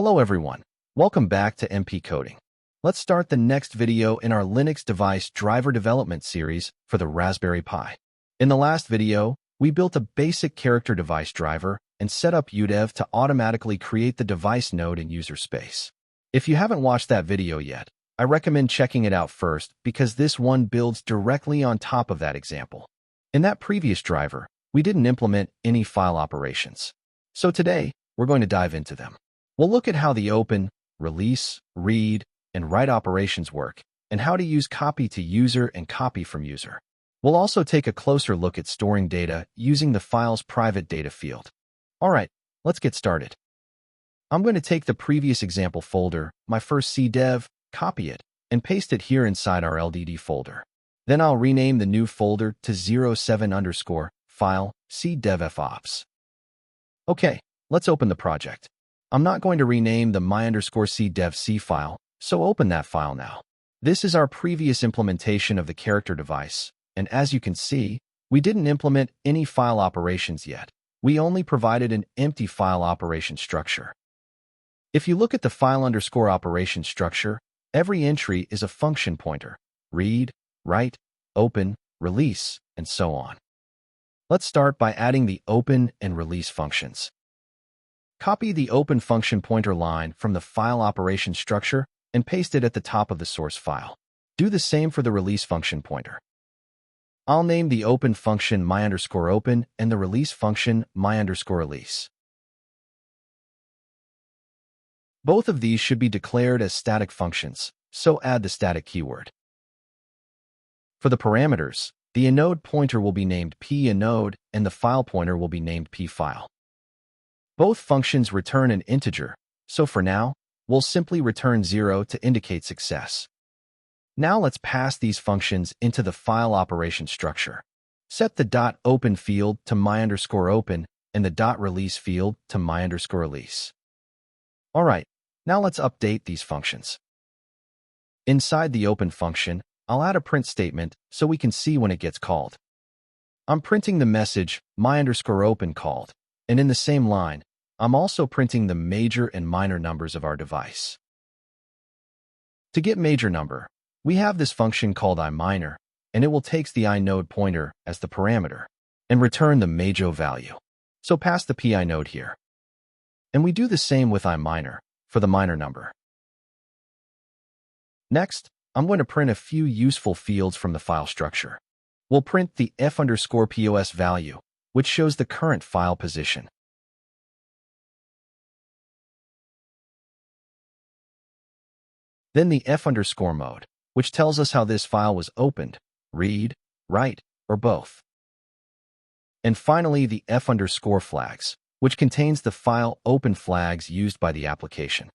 Hello everyone, welcome back to MP Coding. Let's start the next video in our Linux device driver development series for the Raspberry Pi. In the last video, we built a basic character device driver and set up udev to automatically create the device node in user space. If you haven't watched that video yet, I recommend checking it out first because this one builds directly on top of that example. In that previous driver, we didn't implement any file operations. So today, we're going to dive into them. We'll look at how the open, release, read, and write operations work, and how to use copy to user and copy from user. We'll also take a closer look at storing data using the file's private data field. All right, let's get started. I'm going to take the previous example folder, my first cdev, copy it, and paste it here inside our LDD folder. Then I'll rename the new folder to 07_file cdevfops. Okay, let's open the project. I'm not going to rename the my_cdevc file, so open that file now. This is our previous implementation of the character device, and as you can see, we didn't implement any file operations yet. We only provided an empty file operation structure. If you look at the file_operation structure, every entry is a function pointer: read, write, open, release, and so on. Let's start by adding the open and release functions. Copy the open function pointer line from the file operation structure and paste it at the top of the source file. Do the same for the release function pointer. I'll name the open function my_open and the release function my_release. Both of these should be declared as static functions, so add the static keyword. For the parameters, the inode pointer will be named pinode and the file pointer will be named pfile. Both functions return an integer, so for now, we'll simply return 0 to indicate success. Now let's pass these functions into the file operation structure. Set the .open field to my_open and the .release field to my_release. All right, now let's update these functions. Inside the open function, I'll add a print statement so we can see when it gets called. I'm printing the message my_open called, and in the same line, I'm also printing the major and minor numbers of our device. To get major number, we have this function called iMinor, and it will take the inode pointer as the parameter and return the major value. So pass the pinode here. And we do the same with iMinor for the minor number. Next, I'm going to print a few useful fields from the file structure. We'll print the f_pos value, which shows the current file position. Then the f_mode, which tells us how this file was opened, read, write, or both. And finally, the f_flags, which contains the file open flags used by the application.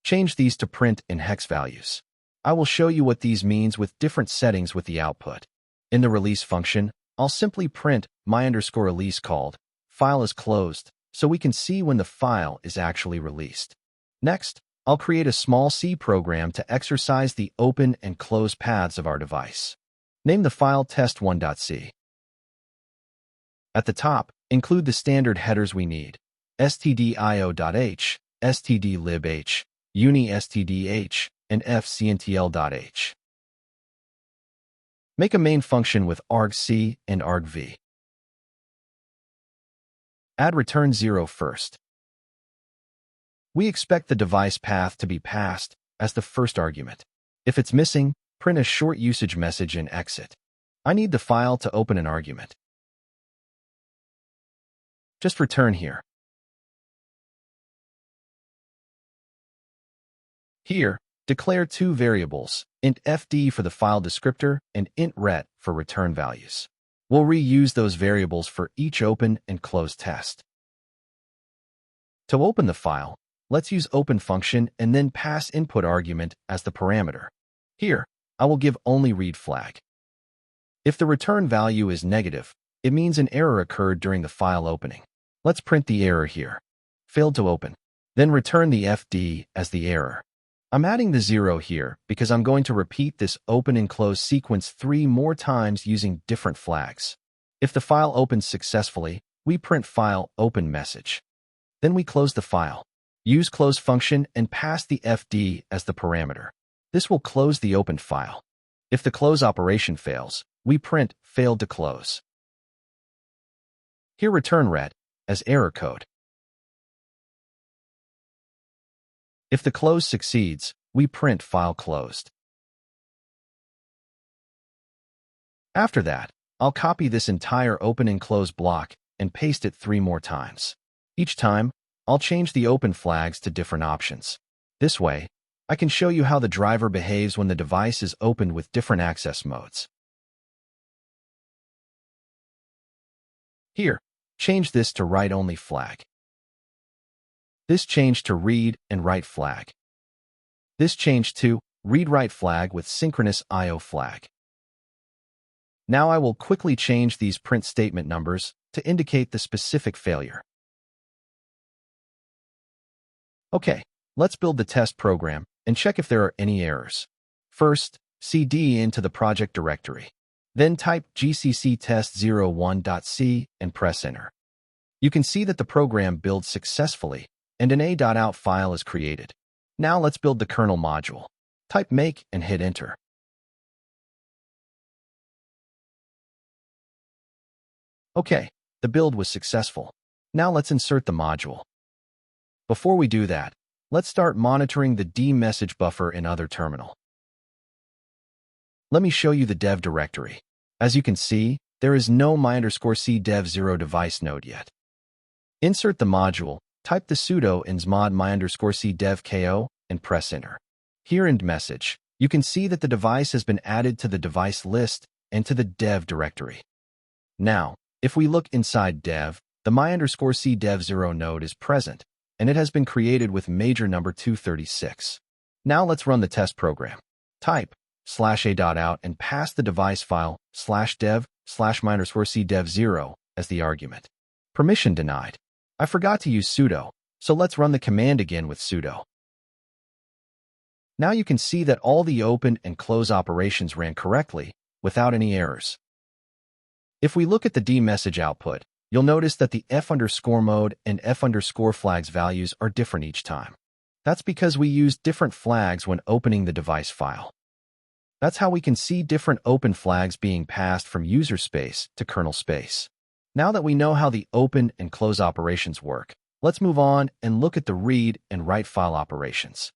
Change these to print in hex values. I will show you what these means with different settings with the output. In the release function, I'll simply print my_release called, file is closed, so we can see when the file is actually released. Next, I'll create a small C program to exercise the open and close paths of our device. Name the file test1.c. At the top, include the standard headers we need: stdio.h, stdlibh, unistdh, and fcntl.h. Make a main function with argc and argv. Add return 0 first. We expect the device path to be passed as the first argument. If it's missing, print a short usage message and exit. I need the file to open an argument. Just return here. Here, declare two variables, int fd for the file descriptor and int ret for return values. We'll reuse those variables for each open and close test. To open the file, let's use open function and then pass input argument as the parameter. Here, I will give only read flag. If the return value is negative, it means an error occurred during the file opening. Let's print the error here. Failed to open. Then return the fd as the error. I'm adding the 0 here because I'm going to repeat this open and close sequence 3 more times using different flags. If the file opens successfully, we print file open message. Then we close the file. Use close function and pass the fd as the parameter. This will close the opened file. If the close operation fails, we print failed to close. Here return red as error code. If the close succeeds, we print file closed. After that, I'll copy this entire open and close block and paste it 3 more times. Each time, I'll change the open flags to different options. This way, I can show you how the driver behaves when the device is opened with different access modes. Here, change this to write-only flag. This changed to read and write flag. This changed to read-write flag with synchronous I/O flag. Now I will quickly change these print statement numbers to indicate the specific failure. Okay, let's build the test program and check if there are any errors. First, cd into the project directory. Then type gcc test01.c and press enter. You can see that the program builds successfully and an a.out file is created. Now let's build the kernel module. Type make and hit enter. Okay, the build was successful. Now let's insert the module. Before we do that, let's start monitoring the dmesg buffer in other terminal. Let me show you the dev directory. As you can see, there is no my_c dev0 device node yet. Insert the module, type the sudo insmod my_c dev ko, and press enter. Here in dmesg, you can see that the device has been added to the device list and to the dev directory. Now, if we look inside dev, the my_c dev0 node is present, and it has been created with major number 236. Now let's run the test program. Type /a.out and pass the device file /dev/-c dev0 as the argument. Permission denied. I forgot to use sudo, so let's run the command again with sudo. Now you can see that all the open and close operations ran correctly, without any errors. If we look at the dmesg output, you'll notice that the f_mode and f_flags values are different each time. That's because we used different flags when opening the device file. That's how we can see different open flags being passed from user space to kernel space. Now that we know how the open and close operations work, let's move on and look at the read and write file operations.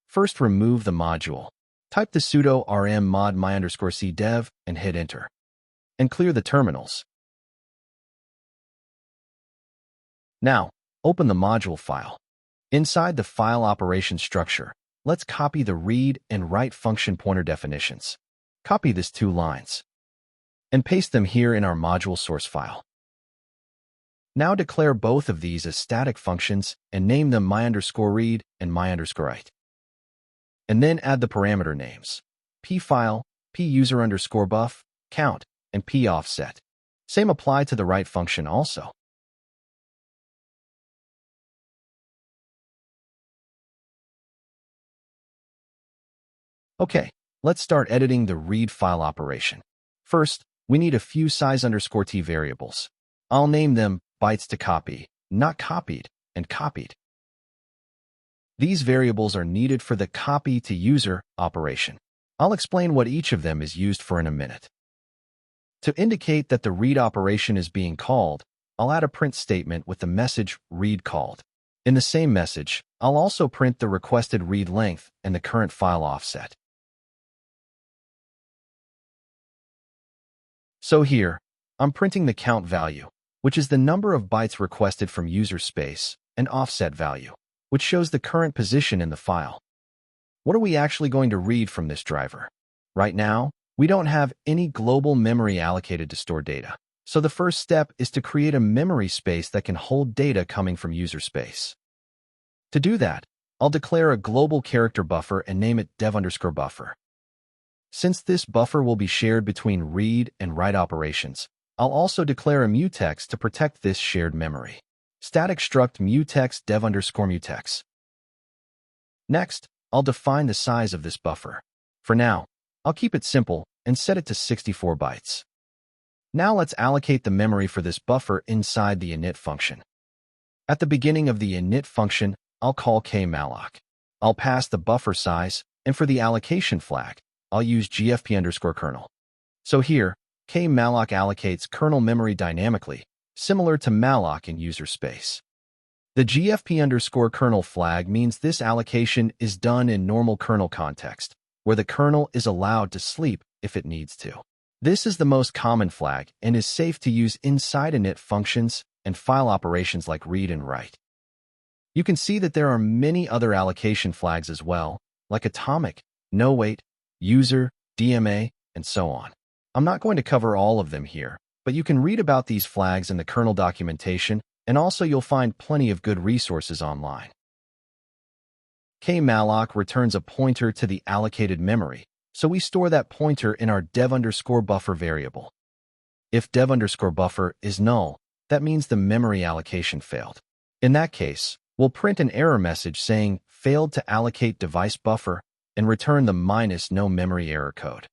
First, remove the module. Type the sudo rm mod my_c dev and hit enter. And clear the terminals. Now, open the module file. Inside the file operation structure, let's copy the read and write function pointer definitions. Copy this 2 lines and paste them here in our module source file. Now declare both of these as static functions and name them my_read and my_write. And then add the parameter names: pfile, puser_buff, count, and poffset. Same apply to the write function also. Okay, let's start editing the read file operation. First, we need a few size_t variables. I'll name them bytes to copy, not copied, and copied. These variables are needed for the copy to user operation. I'll explain what each of them is used for in a minute. To indicate that the read operation is being called, I'll add a print statement with the message read called. In the same message, I'll also print the requested read length and the current file offset. So here, I'm printing the count value, which is the number of bytes requested from user space, and offset value, which shows the current position in the file. What are we actually going to read from this driver? Right now, we don't have any global memory allocated to store data. So the first step is to create a memory space that can hold data coming from user space. To do that, I'll declare a global character buffer and name it dev_buffer. Since this buffer will be shared between read and write operations, I'll also declare a mutex to protect this shared memory. Static struct mutex dev_mutex. Next, I'll define the size of this buffer. For now, I'll keep it simple and set it to 64 bytes. Now let's allocate the memory for this buffer inside the init function. At the beginning of the init function, I'll call kmalloc. I'll pass the buffer size, and for the allocation flag, I'll use gfp_kernel. So here, kmalloc allocates kernel memory dynamically, similar to malloc in user space. The gfp_kernel flag means this allocation is done in normal kernel context, where the kernel is allowed to sleep if it needs to. This is the most common flag and is safe to use inside init functions and file operations like read and write. You can see that there are many other allocation flags as well, like atomic, no-wait, user, DMA, and so on. I'm not going to cover all of them here, but you can read about these flags in the kernel documentation, and also you'll find plenty of good resources online. Kmalloc returns a pointer to the allocated memory, so we store that pointer in our dev_buffer variable. If dev_buffer is null, that means the memory allocation failed. In that case, we'll print an error message saying failed to allocate device buffer and return the -no memory error code.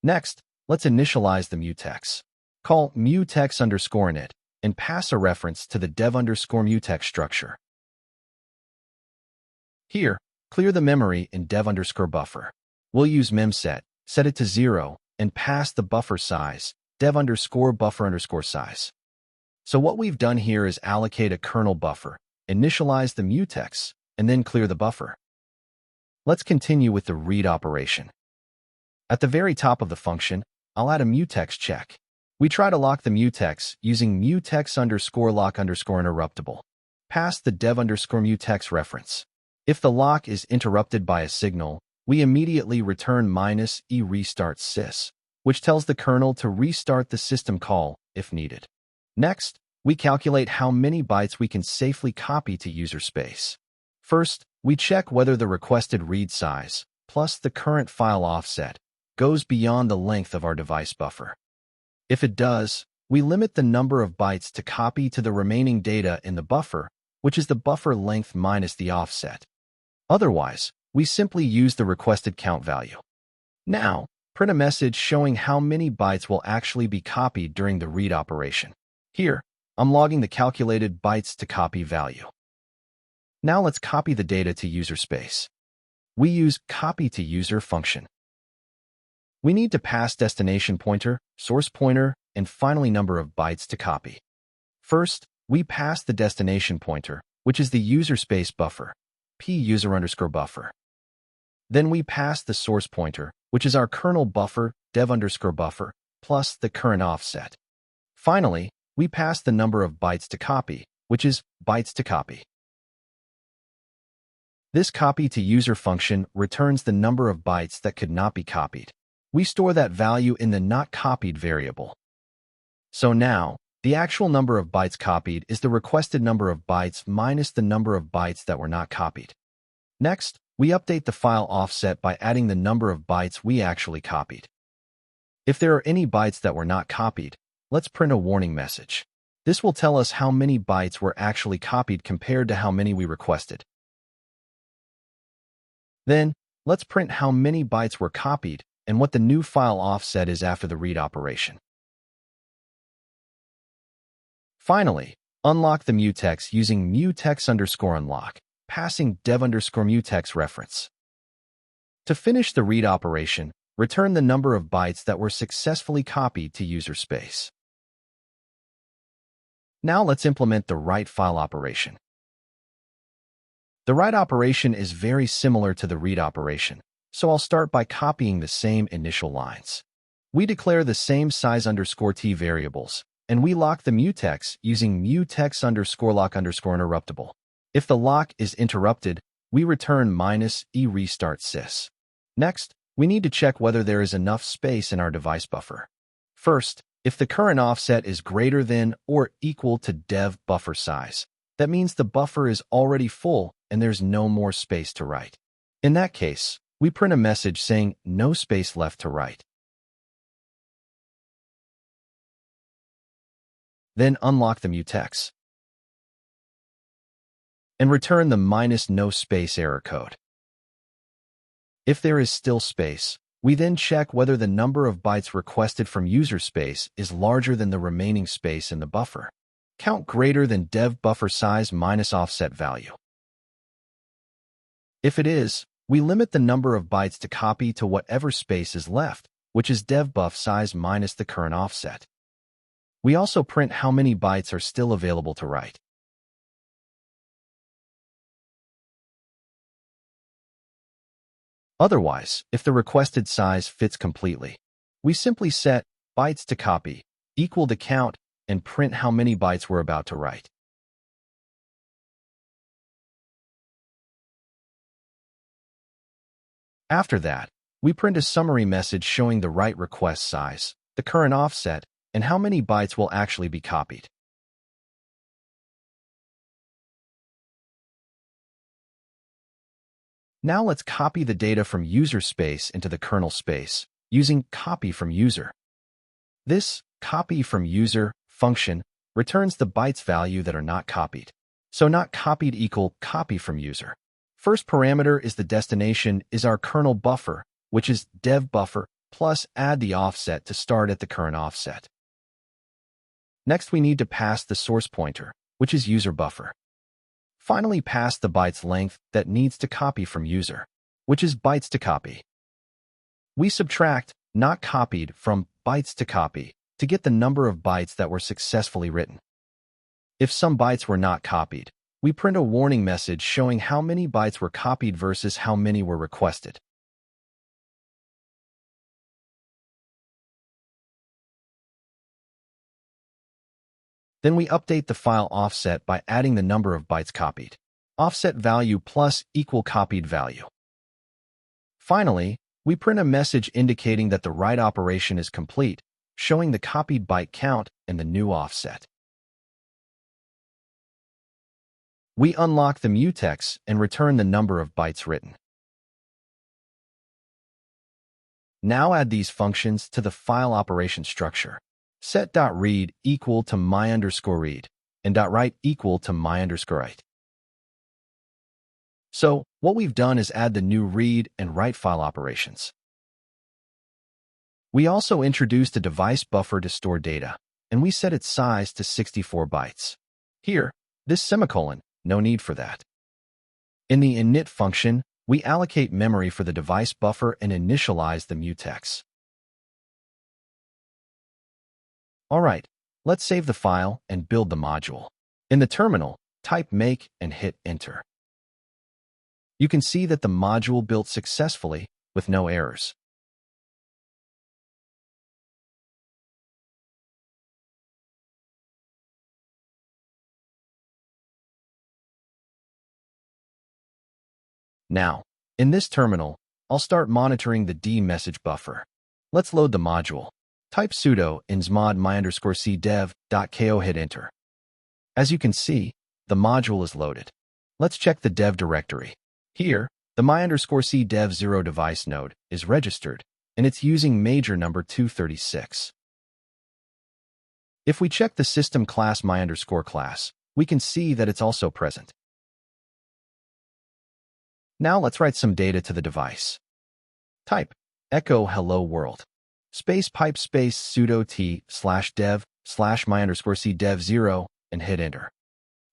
Next, let's initialize the mutex. Call mutex_init and pass a reference to the dev_mutex structure. Here, clear the memory in dev_buffer. We'll use memset, set it to 0, and pass the buffer size, dev_buffer_size. So what we've done here is allocate a kernel buffer, initialize the mutex, and then clear the buffer. Let's continue with the read operation. At the very top of the function, I'll add a mutex check. We try to lock the mutex using mutex_lock_interruptible. Pass the dev_mutex reference. If the lock is interrupted by a signal, we immediately return -e restart sys, which tells the kernel to restart the system call if needed. Next, we calculate how many bytes we can safely copy to user space. First, we check whether the requested read size, plus the current file offset, goes beyond the length of our device buffer. If it does, we limit the number of bytes to copy to the remaining data in the buffer, which is the buffer length minus the offset. Otherwise, we simply use the requested count value. Now, print a message showing how many bytes will actually be copied during the read operation. Here, I'm logging the calculated bytes to copy value. Now let's copy the data to user space. We use copy to user function. We need to pass destination pointer, source pointer, and finally number of bytes to copy. First, we pass the destination pointer, which is the user space buffer, p_user_buffer. Then we pass the source pointer, which is our kernel buffer, dev_buffer, plus the current offset. Finally, we pass the number of bytes to copy, which is bytes to copy. This copy to user function returns the number of bytes that could not be copied. We store that value in the not copied variable. So now, the actual number of bytes copied is the requested number of bytes minus the number of bytes that were not copied. Next, we update the file offset by adding the number of bytes we actually copied. If there are any bytes that were not copied, let's print a warning message. This will tell us how many bytes were actually copied compared to how many we requested. Then, let's print how many bytes were copied and what the new file offset is after the read operation. Finally, unlock the mutex using mutex_unlock, passing dev_mutex reference. To finish the read operation, return the number of bytes that were successfully copied to user space. Now let's implement the write file operation. The write operation is very similar to the read operation, so I'll start by copying the same initial lines. We declare the same size_t variables, and we lock the mutex using mutex_lock_interruptible. If the lock is interrupted, we return -e restart sys. Next, we need to check whether there is enough space in our device buffer. First, if the current offset is greater than or equal to dev buffer size, that means the buffer is already full and there's no more space to write. In that case, we print a message saying no space left to write. Then unlock the mutex and return the -no space error code. If there is still space, we then check whether the number of bytes requested from user space is larger than the remaining space in the buffer. count greater than dev buffer size minus offset value. If it is, we limit the number of bytes to copy to whatever space is left, which is dev buff size minus the current offset. We also print how many bytes are still available to write. Otherwise, if the requested size fits completely, we simply set bytes to copy equal to count and print how many bytes we're about to write. After that, we print a summary message showing the write request size, the current offset, and how many bytes will actually be copied. Now let's copy the data from user space into the kernel space using copy from user. This copy from user function returns the bytes value that are not copied. So not copied equal copy from user. First parameter is the destination is our kernel buffer, which is dev buffer, plus add the offset to start at the current offset. Next, we need to pass the source pointer, which is user buffer. Finally, pass the bytes length that needs to copy from user, which is bytes to copy. We subtract not copied from bytes to copy to get the number of bytes that were successfully written. If some bytes were not copied, we print a warning message showing how many bytes were copied versus how many were requested. Then we update the file offset by adding the number of bytes copied. Offset value plus equal copied value. Finally, we print a message indicating that the write operation is complete, showing the copied byte count and the new offset. We unlock the mutex and return the number of bytes written. Now add these functions to the file operation structure. Set.read equal to my_read and .write equal to my_write. So, what we've done is add the new read and write file operations. We also introduced a device buffer to store data, and we set its size to 64 bytes. Here, this semicolon, no need for that. In the init function, we allocate memory for the device buffer and initialize the mutex. Alright, let's save the file and build the module. In the terminal, type make and hit enter. You can see that the module built successfully with no errors. Now, in this terminal, I'll start monitoring the dmesg buffer. Let's load the module. Type sudo insmod my_cdev.ko, hit enter. As you can see, the module is loaded. Let's check the dev directory. Here, the my_cdev0 device node is registered, and it's using major number 236. If we check the system class my_class, we can see that it's also present. Now let's write some data to the device. Type echo hello world. Space pipe space sudo t/dev/my_cdev0 and hit enter.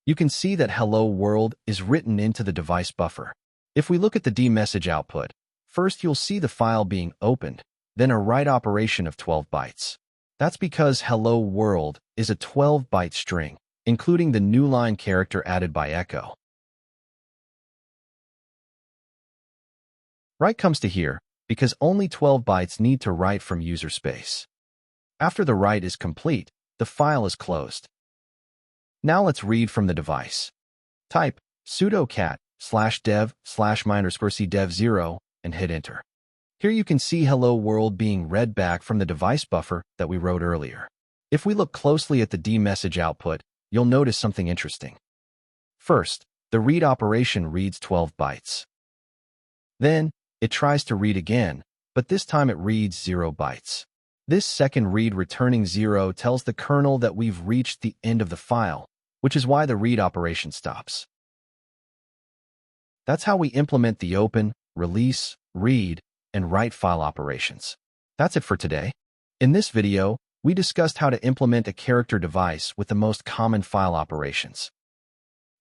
You can see that hello world is written into the device buffer. If we look at the dmesg output, first you'll see the file being opened, then a write operation of 12 bytes. That's because hello world is a 12-byte string, including the new line character added by echo. Write comes to here because only 12 bytes need to write from user space. After the write is complete, the file is closed. Now let's read from the device. Type sudo cat/dev/my_cdev0 and hit enter. Here you can see hello world being read back from the device buffer that we wrote earlier. If we look closely at the dmesg output, you'll notice something interesting. First, the read operation reads 12 bytes. Then, it tries to read again, but this time it reads 0 bytes. This second read returning 0 tells the kernel that we've reached the end of the file, which is why the read operation stops. That's how we implement the open, release, read, and write file operations. That's it for today. In this video, we discussed how to implement a character device with the most common file operations.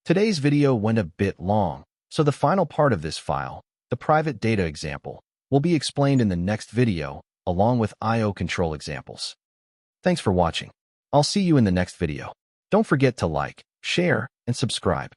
Today's video went a bit long, so the final part of this file, the private data example, will be explained in the next video, along with I/O control examples. Thanks for watching. I'll see you in the next video. Don't forget to like, share, and subscribe.